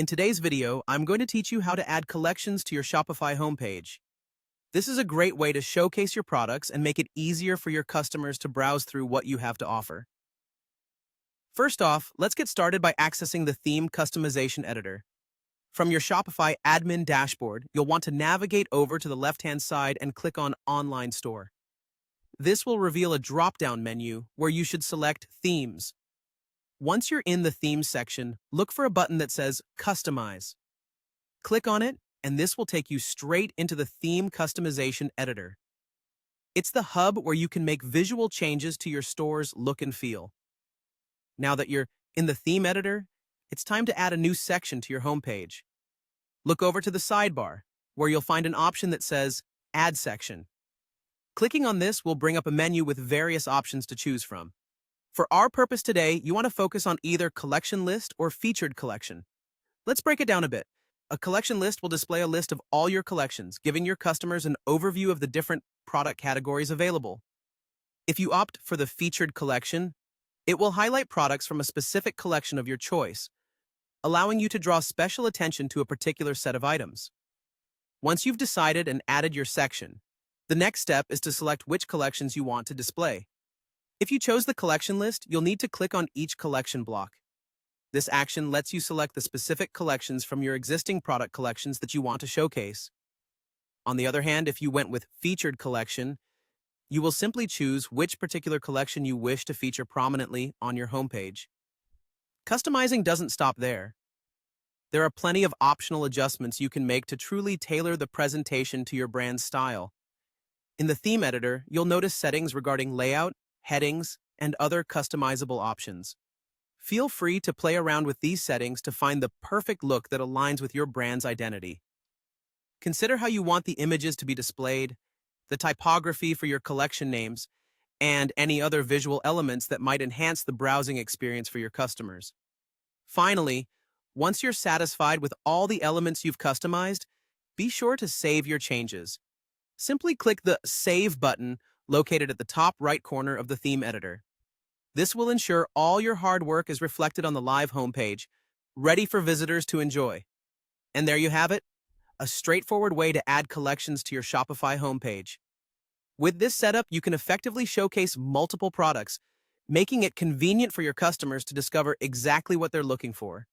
In today's video, I'm going to teach you how to add collections to your Shopify homepage. This is a great way to showcase your products and make it easier for your customers to browse through what you have to offer. First off, let's get started by accessing the Theme Customization Editor. From your Shopify admin dashboard, you'll want to navigate over to the left-hand side and click on Online Store. This will reveal a drop-down menu where you should select Themes. Once you're in the Themes section, look for a button that says Customize. Click on it, and this will take you straight into the Theme Customization Editor. It's the hub where you can make visual changes to your store's look and feel. Now that you're in the Theme Editor, it's time to add a new section to your homepage. Look over to the sidebar, where you'll find an option that says Add Section. Clicking on this will bring up a menu with various options to choose from. For our purpose today, you want to focus on either Collection List or Featured Collection. Let's break it down a bit. A collection list will display a list of all your collections, giving your customers an overview of the different product categories available. If you opt for the Featured Collection, it will highlight products from a specific collection of your choice, allowing you to draw special attention to a particular set of items. Once you've decided and added your section, the next step is to select which collections you want to display. If you chose the collection list, you'll need to click on each collection block. This action lets you select the specific collections from your existing product collections that you want to showcase. On the other hand, if you went with Featured Collection, you will simply choose which particular collection you wish to feature prominently on your homepage. Customizing doesn't stop there. There are plenty of optional adjustments you can make to truly tailor the presentation to your brand's style. In the Theme Editor, you'll notice settings regarding layout, headings, and other customizable options. Feel free to play around with these settings to find the perfect look that aligns with your brand's identity. Consider how you want the images to be displayed, the typography for your collection names, and any other visual elements that might enhance the browsing experience for your customers. Finally, once you're satisfied with all the elements you've customized, be sure to save your changes. Simply click the Save button located at the top right corner of the Theme Editor. This will ensure all your hard work is reflected on the live homepage, ready for visitors to enjoy. And there you have it, a straightforward way to add collections to your Shopify homepage. With this setup, you can effectively showcase multiple products, making it convenient for your customers to discover exactly what they're looking for.